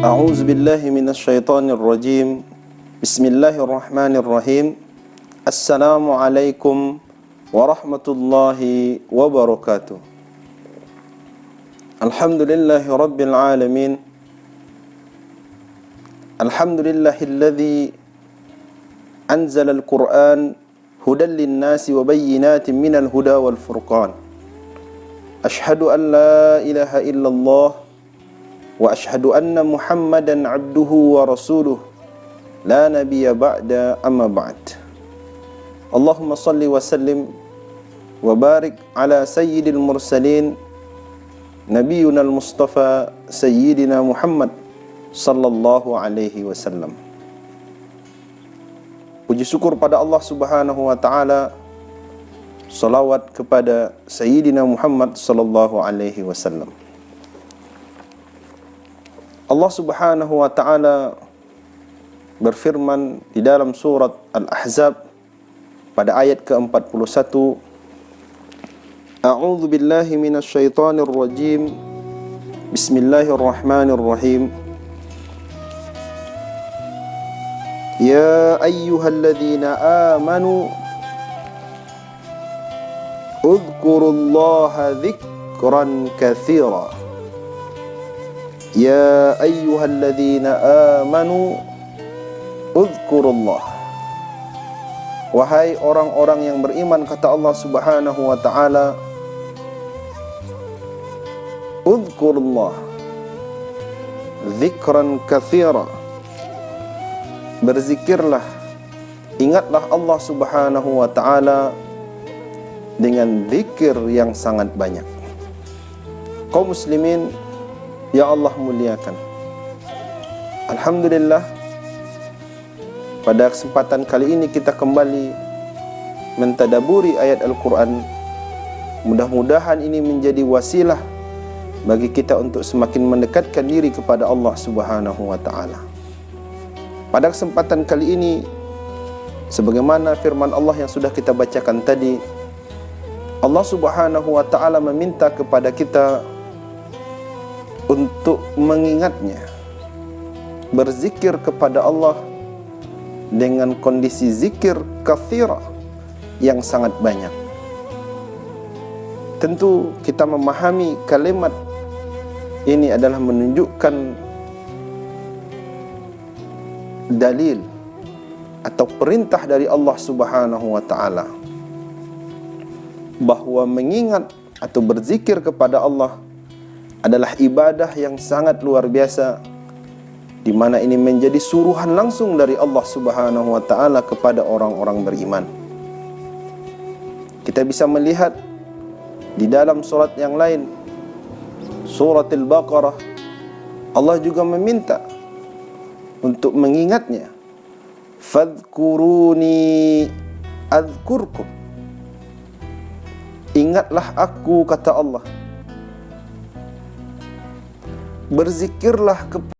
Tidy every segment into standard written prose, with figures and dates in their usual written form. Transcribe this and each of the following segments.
A'udzu billahi minasyaitonir rajim. Bismillahirrahmanirrahim. Assalamualaikum warahmatullahi wabarakatuh. Alhamdulillahi rabbil alamin. Alhamdulillahilladzi anzala al-Qur'an hudan lin-nasi wa bayyinatin minal huda wal furqan. Ashhadu an la ilaha illallah wa ashhadu anna Muhammadan abduhu wa rasuluh la nabiyya ba'da amma ba'd. Allahumma salli wa sallim wa barik ala sayyidil mursalin nabiyuna al-mustafa sayyidina Muhammad sallallahu alaihi wasallam. Puji syukur pada Allah Subhanahu wa taala, salawat kepada sayyidina Muhammad sallallahu alaihi wasallam. Allah Subhanahu wa taala berfirman di dalam surat Al-Ahzab pada ayat ke-41, A'udzu billahi minasyaitonir rajim. Bismillahirrahmanirrahim. Ya ayyuhalladzina amanu udhkurullaha dzikran katsira. Ya ayyuhalladzina amanu udhkurullah. Wahai orang-orang yang beriman, kata Allah Subhanahu wa taala, udhkurullah dzikran katsira. Berzikirlah, ingatlah Allah Subhanahu wa taala dengan zikir yang sangat banyak. Kaum muslimin ya Allah muliakan, alhamdulillah, pada kesempatan kali ini kita kembali mentadaburi ayat Al-Quran. Mudah-mudahan ini menjadi wasilah bagi kita untuk semakin mendekatkan diri kepada Allah Subhanahu wa ta'ala. Pada kesempatan kali ini, sebagaimana firman Allah yang sudah kita bacakan tadi, Allah Subhanahu wa ta'ala meminta kepada kita untuk mengingatnya, berzikir kepada Allah dengan kondisi zikir katsira yang sangat banyak. Tentu kita memahami kalimat ini adalah menunjukkan dalil atau perintah dari Allah Subhanahu wa ta'ala bahwa mengingat atau berzikir kepada Allah adalah ibadah yang sangat luar biasa, di mana ini menjadi suruhan langsung dari Allah Subhanahu wa ta'ala kepada orang-orang beriman. Kita bisa melihat di dalam surat yang lain, surat Al-Baqarah, Allah juga meminta untuk mengingatnya. Fadhkuruni adzkurkum. Ingatlah aku, kata Allah. Berzikirlah kepada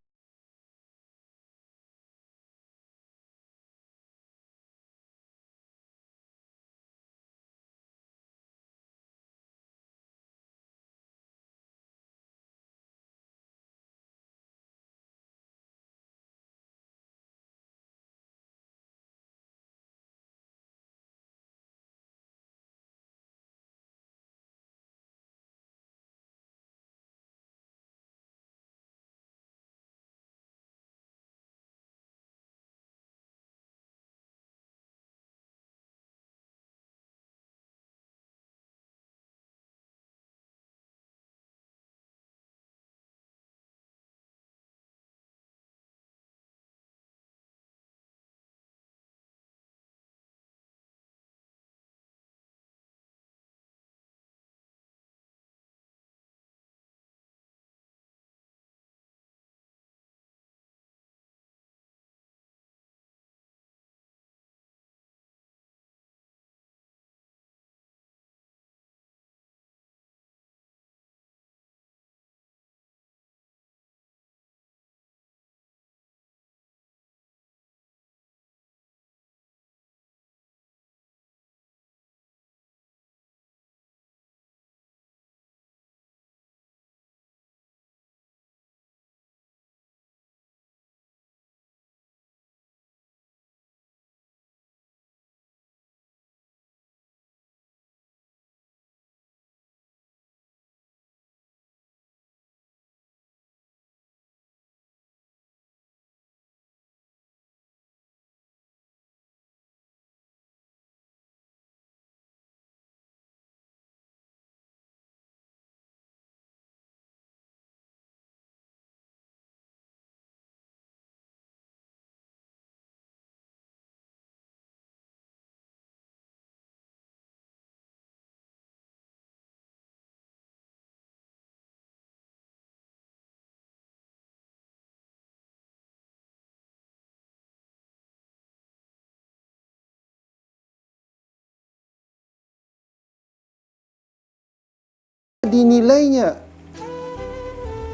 jadi nilainya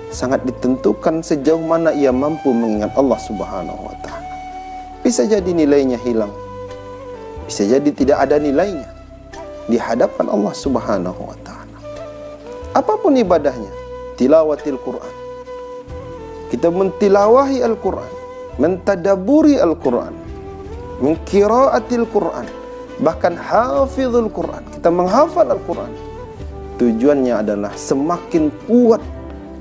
sangat ditentukan sejauh mana ia mampu mengingat Allah Subhanahu wa ta'ala. Bisa jadi nilainya hilang, bisa jadi tidak ada nilainya di hadapan Allah Subhanahu wa ta'ala. Apapun ibadahnya, tilawatil Quran, kita mentilawahi Al-Quran, mentadaburi Al-Quran, mengqiraatil Quran, bahkan hafizul Quran, kita menghafal Al-Quran. Tujuannya adalah semakin kuat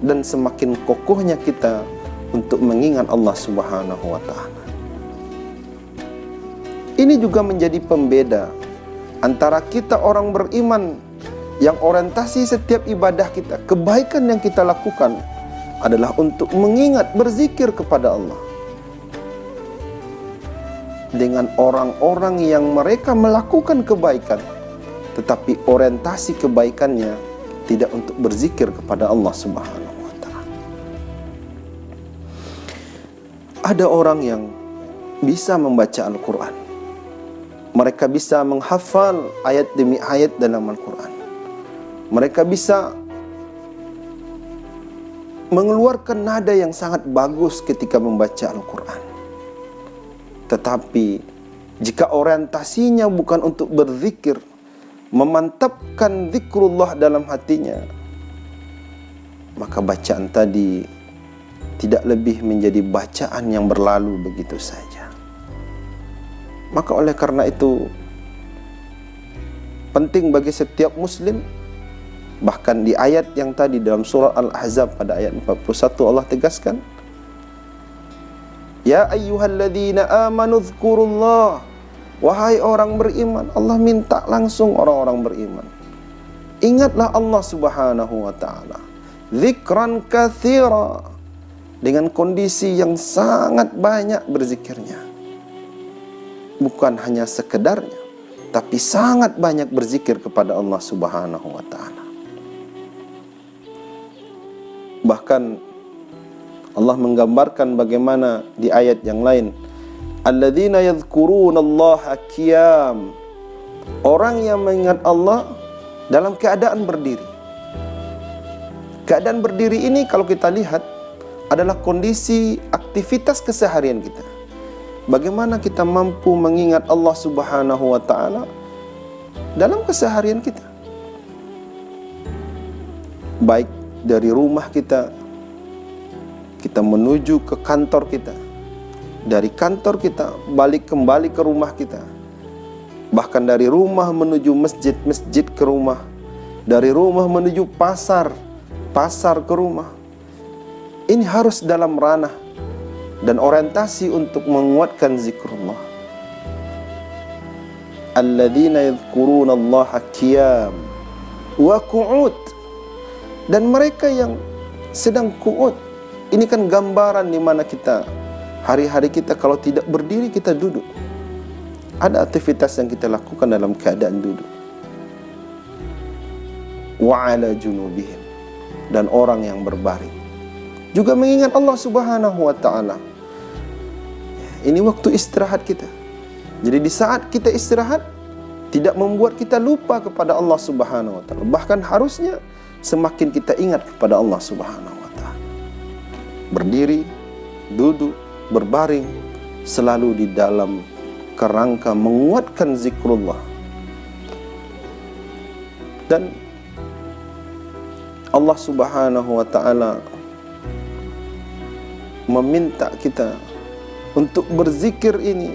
dan semakin kokohnya kita untuk mengingat Allah Subhanahu wa ta'ala. Ini juga menjadi pembeda antara kita orang beriman yang orientasi setiap ibadah kita, kebaikan yang kita lakukan adalah untuk mengingat, berzikir kepada Allah, dengan orang-orang yang mereka melakukan kebaikan tetapi orientasi kebaikannya tidak untuk berzikir kepada Allah Subhanahu wa ta'ala. Ada orang yang bisa membaca Al-Quran, mereka bisa menghafal ayat demi ayat dalam Al-Quran, mereka bisa mengeluarkan nada yang sangat bagus ketika membaca Al-Quran. Tetapi jika orientasinya bukan untuk berzikir, memantapkan zikrullah dalam hatinya, maka bacaan tadi tidak lebih menjadi bacaan yang berlalu begitu saja. Maka oleh karena itu penting bagi setiap muslim, bahkan di ayat yang tadi dalam surah Al-Ahzab pada ayat 41 Allah tegaskan, ya ayyuhalladzina amanu dzkurullah, wahai orang beriman. Allah minta langsung orang-orang beriman, ingatlah Allah Subhanahu wa ta'ala zikran katsira, dengan kondisi yang sangat banyak berzikirnya, bukan hanya sekedarnya, tapi sangat banyak berzikir kepada Allah Subhanahu wa ta'ala. Bahkan Allah menggambarkan bagaimana di ayat yang lain, alladzina yadhkurunallaha qiyam, orang yang mengingat Allah dalam keadaan berdiri. Keadaan berdiri ini kalau kita lihat adalah kondisi aktivitas keseharian kita. Bagaimana kita mampu mengingat Allah Subhanahu wa ta'ala dalam keseharian kita, baik dari rumah kita menuju ke kantor kita, dari kantor kita balik kembali ke rumah kita, bahkan dari rumah menuju masjid, masjid ke rumah, dari rumah menuju pasar, pasar ke rumah. Ini harus dalam ranah dan orientasi untuk menguatkan zikrullah. Alladzina yadhkurunallaha qiyam wa qu'ud, dan mereka yang sedang qu'ud. Ini kan gambaran di mana kita hari-hari kita kalau tidak berdiri kita duduk. Ada aktivitas yang kita lakukan dalam keadaan duduk. Wa ala junubihim, dan orang yang berbaring juga mengingat Allah Subhanahu wa ta'ala. Ini waktu istirahat kita. Jadi di saat kita istirahat tidak membuat kita lupa kepada Allah Subhanahu wa ta'ala. Bahkan harusnya semakin kita ingat kepada Allah Subhanahu wa ta'ala. Berdiri, duduk, berbaring, selalu di dalam kerangka menguatkan zikrullah. Dan Allah Subhanahu wa ta'ala meminta kita untuk berzikir ini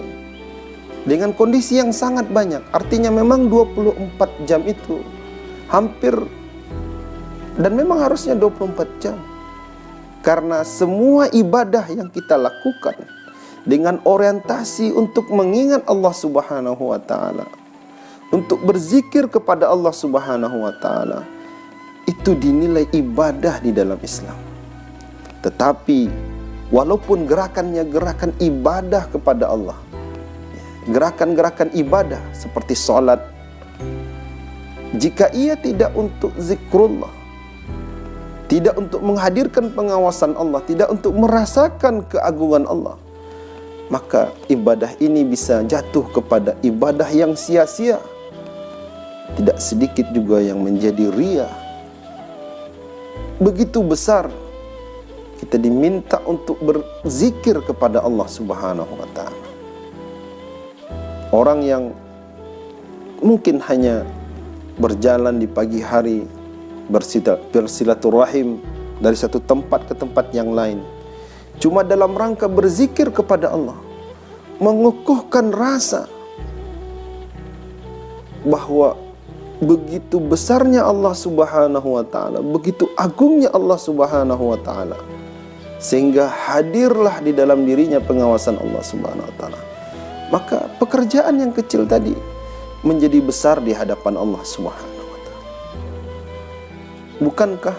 dengan kondisi yang sangat banyak. Artinya memang 24 jam itu hampir, dan memang harusnya 24 jam. Karena semua ibadah yang kita lakukan dengan orientasi untuk mengingat Allah Subhanahu wa ta'ala, untuk berzikir kepada Allah Subhanahu wa ta'ala, itu dinilai ibadah di dalam Islam. Tetapi walaupun gerakannya gerakan ibadah kepada Allah, gerakan-gerakan ibadah seperti sholat, jika ia tidak untuk zikrullah, tidak untuk menghadirkan pengawasan Allah, tidak untuk merasakan keagungan Allah, maka ibadah ini bisa jatuh kepada ibadah yang sia-sia. Tidak sedikit juga yang menjadi riya, begitu besar. Kita diminta untuk berzikir kepada Allah Subhanahu wa ta'ala. Orang yang mungkin hanya berjalan di pagi hari, bersilaturahim dari satu tempat ke tempat yang lain, cuma dalam rangka berzikir kepada Allah, mengukuhkan rasa bahwa begitu besarnya Allah Subhanahu wa ta'ala, begitu agungnya Allah Subhanahu wa ta'ala, sehingga hadirlah di dalam dirinya pengawasan Allah Subhanahu wa ta'ala. Maka pekerjaan yang kecil tadi menjadi besar di hadapan Allah Subhanahu wa ta'ala. Bukankah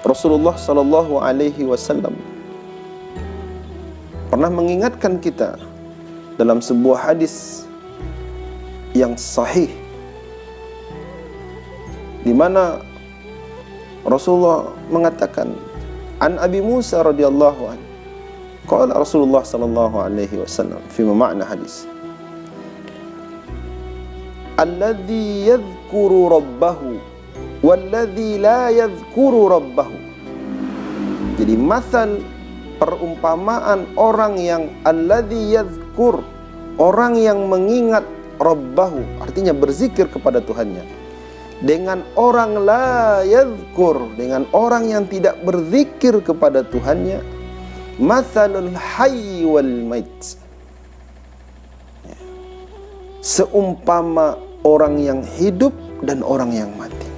Rasulullah sallallahu alaihi wasallam pernah mengingatkan kita dalam sebuah hadis yang sahih, di mana Rasulullah mengatakan, an Abi Musa radhiyallahu anhu, qala Rasulullah sallallahu alaihi wasallam fi ma'na hadis, alladhi yadhkuru rabbahu walladhi la yadhkuru rabbahu. Jadi masal, perumpamaan orang yang alladhi yadhkur, orang yang mengingat rabbahu, artinya berzikir kepada Tuhannya, dengan orang la yadhkur, dengan orang yang tidak berzikir kepada Tuhannya, mathalul hayy wal mait, seumpama orang yang hidup dan orang yang mati.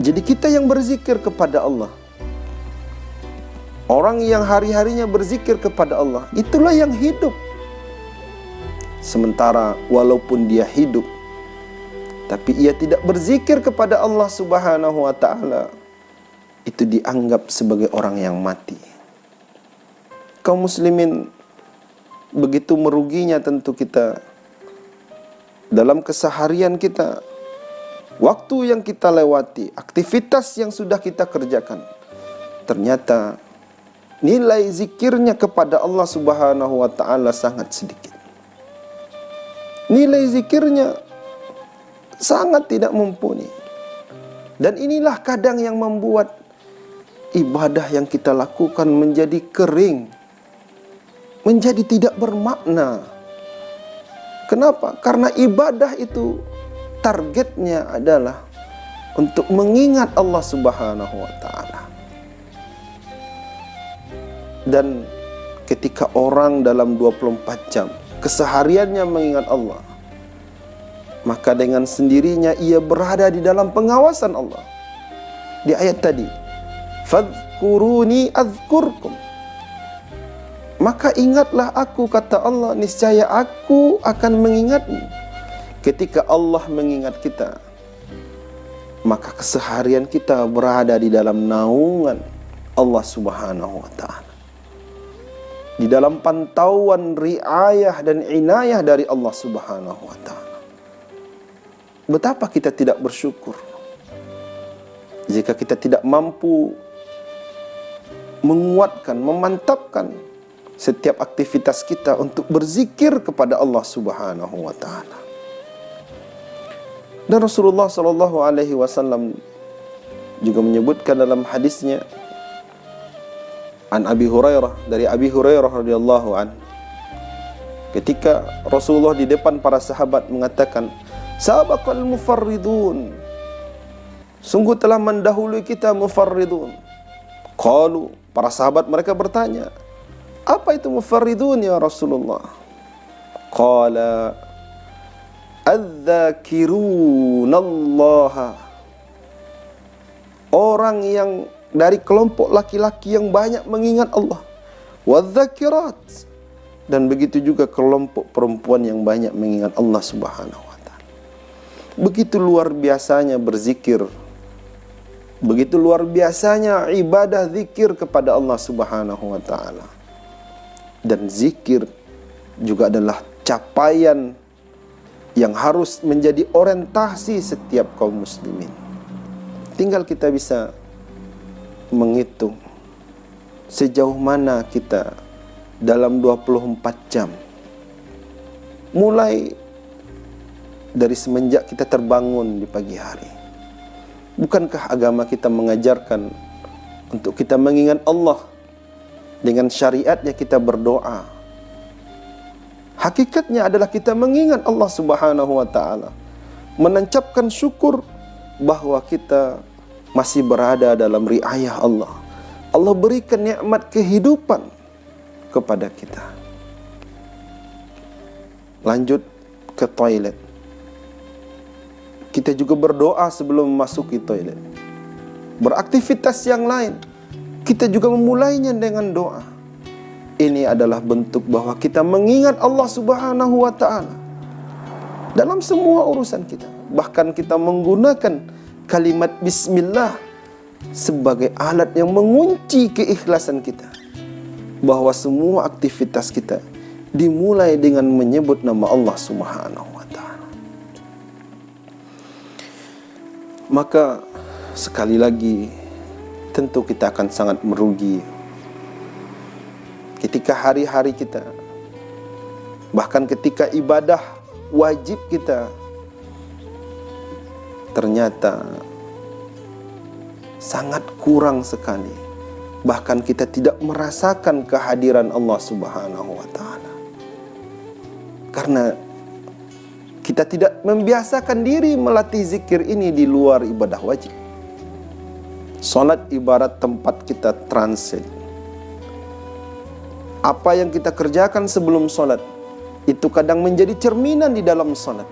Jadi kita yang berzikir kepada Allah, orang yang hari-harinya berzikir kepada Allah, itulah yang hidup. Sementara walaupun dia hidup, tapi ia tidak berzikir kepada Allah Subhanahu wa ta'ala, itu dianggap sebagai orang yang mati. Kaum muslimin, begitu meruginya tentu kita dalam keseharian kita, waktu yang kita lewati, aktivitas yang sudah kita kerjakan, ternyata nilai zikirnya kepada Allah Subhanahu wa ta'ala sangat sedikit. Nilai zikirnya sangat tidak mumpuni. Dan inilah kadang yang membuat ibadah yang kita lakukan menjadi kering, menjadi tidak bermakna. Kenapa? Karena ibadah itu targetnya adalah untuk mengingat Allah Subhanahu wa ta'ala. Dan ketika orang dalam 24 jam kesehariannya mengingat Allah, maka dengan sendirinya ia berada di dalam pengawasan Allah. Di ayat tadi, fadhkuruni azkurkum, maka ingatlah aku, kata Allah, niscaya aku akan mengingatmu. Ketika Allah mengingat kita, maka keseharian kita berada di dalam naungan Allah Subhanahu wa ta'ala, di dalam pantauan riayah dan inayah dari Allah Subhanahu wa ta'ala. Betapa kita tidak bersyukur jika kita tidak mampu menguatkan, memantapkan setiap aktivitas kita untuk berzikir kepada Allah Subhanahu wa ta'ala. Dan Rasulullah sallallahu alaihi wasallam juga menyebutkan dalam hadisnya an Abi Hurairah, dari Abi Hurairah radhiyallahu an, ketika Rasulullah di depan para sahabat mengatakan, sabaqal mufarridun, sungguh telah mendahului kita mufarridun. Qalu, para sahabat mereka bertanya, apa itu mufarridun ya Rasulullah? Qala adz-dzakirunallaha, orang yang dari kelompok laki-laki yang banyak mengingat Allah, wadz-dzakirat, dan begitu juga kelompok perempuan yang banyak mengingat Allah Subhanahu wa ta'ala. Begitu luar biasanya berzikir, begitu luar biasanya ibadah zikir kepada Allah Subhanahu wa ta'ala. Dan zikir juga adalah capaian yang harus menjadi orientasi setiap kaum muslimin. Tinggal kita bisa menghitung sejauh mana kita dalam 24 jam, mulai dari semenjak kita terbangun di pagi hari, Bukankah agama kita mengajarkan untuk kita mengingat Allah dengan syariatnya kita berdoa? Hakikatnya adalah kita mengingat Allah Subhanahu wa ta'ala, menancapkan syukur bahwa kita masih berada dalam riayah Allah. Allah berikan nikmat kehidupan kepada kita. Lanjut ke toilet. Kita juga berdoa sebelum memasuki toilet. Beraktivitas yang lain, kita juga memulainya dengan doa. Ini adalah bentuk bahwa kita mengingat Allah Subhanahu wa ta'ala dalam semua urusan kita. Bahkan kita menggunakan kalimat bismillah sebagai alat yang mengunci keikhlasan kita, bahwa semua aktivitas kita dimulai dengan menyebut nama Allah Subhanahu wa ta'ala. Maka sekali lagi, tentu kita akan sangat merugi ketika hari-hari kita, bahkan ketika ibadah wajib kita, ternyata sangat kurang sekali. Bahkan kita tidak merasakan kehadiran Allah Subhanahu wa ta'ala, karena kita tidak membiasakan diri melatih zikir ini di luar ibadah wajib. Salat ibarat tempat kita transit. Apa yang kita kerjakan sebelum salat itu kadang menjadi cerminan di dalam salat.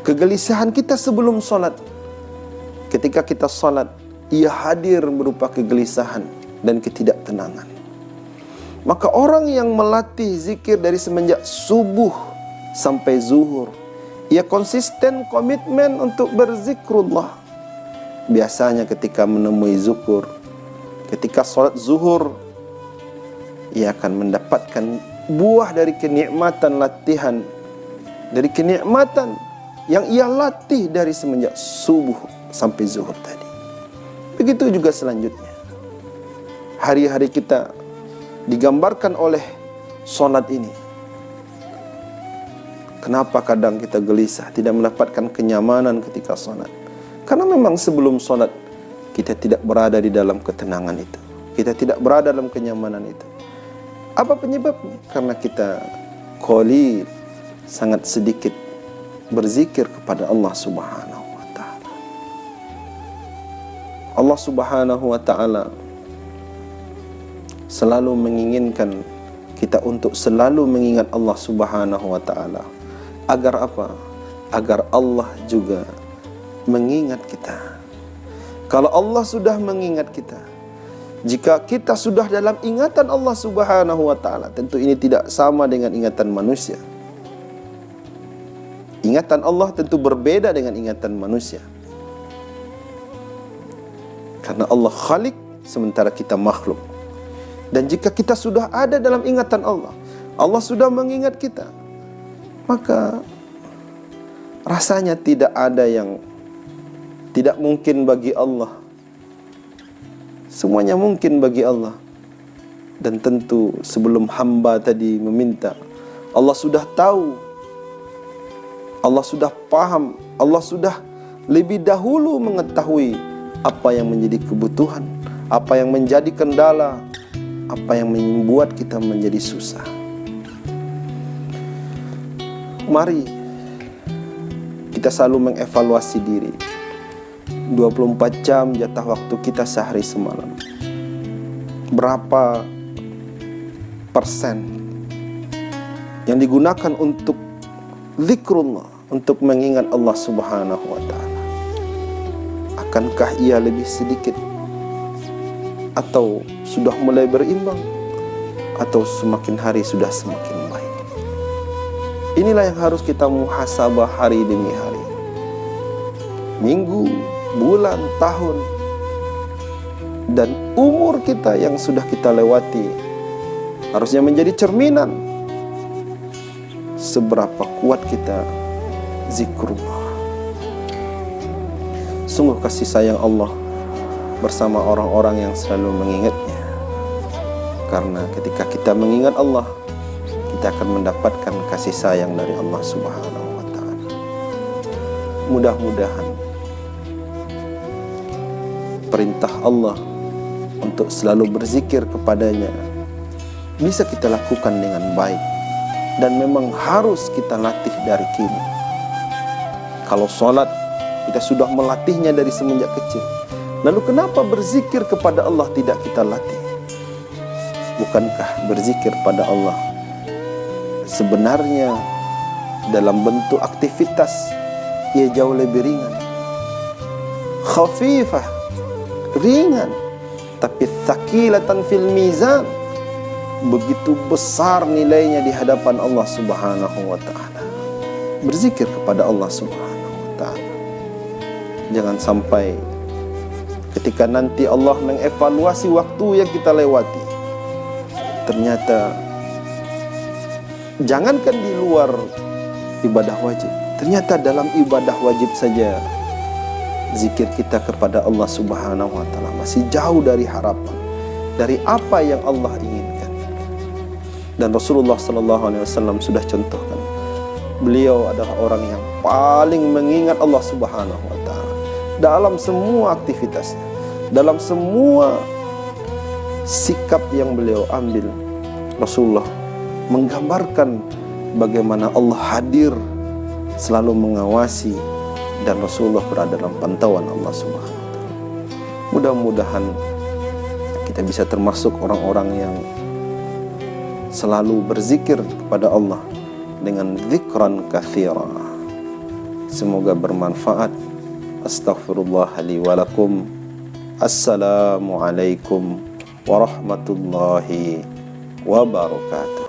Kegelisahan kita sebelum salat, ketika kita salat, ia hadir berupa kegelisahan dan ketidaktenangan. Maka orang yang melatih zikir dari semenjak subuh sampai zuhur, ia konsisten komitmen untuk berzikrullah. Biasanya ketika menemui zuhur, ketika sholat zuhur, ia akan mendapatkan buah dari kenikmatan latihan, dari kenikmatan yang ia latih dari semenjak subuh sampai zuhur tadi. Begitu juga selanjutnya. Hari-hari kita digambarkan oleh sholat ini. Kenapa kadang kita gelisah, tidak mendapatkan kenyamanan ketika sholat? Karena memang sebelum sholat kita tidak berada di dalam ketenangan itu, kita tidak berada dalam kenyamanan itu. Apa penyebabnya? Karena kita qalil, sangat sedikit berzikir kepada Allah Subhanahu wa ta'ala. Allah Subhanahu wa ta'ala selalu menginginkan kita untuk selalu mengingat Allah Subhanahu wa ta'ala. Agar apa? Agar Allah juga mengingat kita. Kalau Allah sudah mengingat kita, jika kita sudah dalam ingatan Allah Subhanahu wa ta'ala, tentu ini tidak sama dengan ingatan manusia. Ingatan Allah tentu berbeda dengan ingatan manusia. Karena Allah Khalik, sementara kita makhluk. Dan jika kita sudah ada dalam ingatan Allah, Allah sudah mengingat kita, maka rasanya tidak ada yang tidak mungkin bagi Allah. Semuanya mungkin bagi Allah. Dan tentu sebelum hamba tadi meminta, Allah sudah tahu, Allah sudah paham, Allah sudah lebih dahulu mengetahui apa yang menjadi kebutuhan, apa yang menjadi kendala, apa yang membuat kita menjadi susah. Mari kita selalu mengevaluasi diri. 24 jam jatah waktu kita sehari semalam, berapa persen yang digunakan untuk zikrullah, untuk mengingat Allah Subhanahu wa ta'ala? Akankah ia lebih sedikit, atau sudah mulai berimbang, atau semakin hari sudah semakin baik? Inilah yang harus kita muhasabah hari demi hari, minggu, bulan, tahun, dan umur kita yang sudah kita lewati harusnya menjadi cerminan seberapa kuat kita zikrullah. Sungguh kasih sayang Allah bersama orang-orang yang selalu mengingatnya. Karena ketika kita mengingat Allah, kita akan mendapatkan kasih sayang dari Allah Subhanahu wa ta'ala. Mudah-mudahan perintah Allah untuk selalu berzikir kepadanya bisa kita lakukan dengan baik, dan memang harus kita latih dari kini. Kalau sholat kita sudah melatihnya dari semenjak kecil, lalu kenapa berzikir kepada Allah tidak kita latih? Bukankah berzikir pada Allah sebenarnya dalam bentuk aktivitas ia jauh lebih ringan, khafifah, ringan, tapi thaqilatan fil mizan, begitu besar nilainya di hadapan Allah Subhanahu wa ta'ala. Berzikir kepada Allah Subhanahu wa ta'ala. Jangan sampai ketika nanti Allah mengevaluasi waktu yang kita lewati, ternyata jangankan di luar ibadah wajib, ternyata dalam ibadah wajib saja zikir kita kepada Allah Subhanahu wa ta'ala masih jauh dari harapan, dari apa yang Allah inginkan. Dan Rasulullah SAW sudah contohkan, beliau adalah orang yang paling mengingat Allah Subhanahu wa ta'ala dalam semua aktivitasnya, dalam semua sikap yang beliau ambil. Rasulullah menggambarkan bagaimana Allah hadir, selalu mengawasi, dan Rasulullah berada dalam pantauan Allah Subhanahu wa ta'ala. Mudah-mudahan kita bisa termasuk orang-orang yang selalu berzikir kepada Allah dengan zikran katsira. Semoga bermanfaat. Astaghfirullah li wa lakum. Assalamualaikum warahmatullahi wabarakatuh.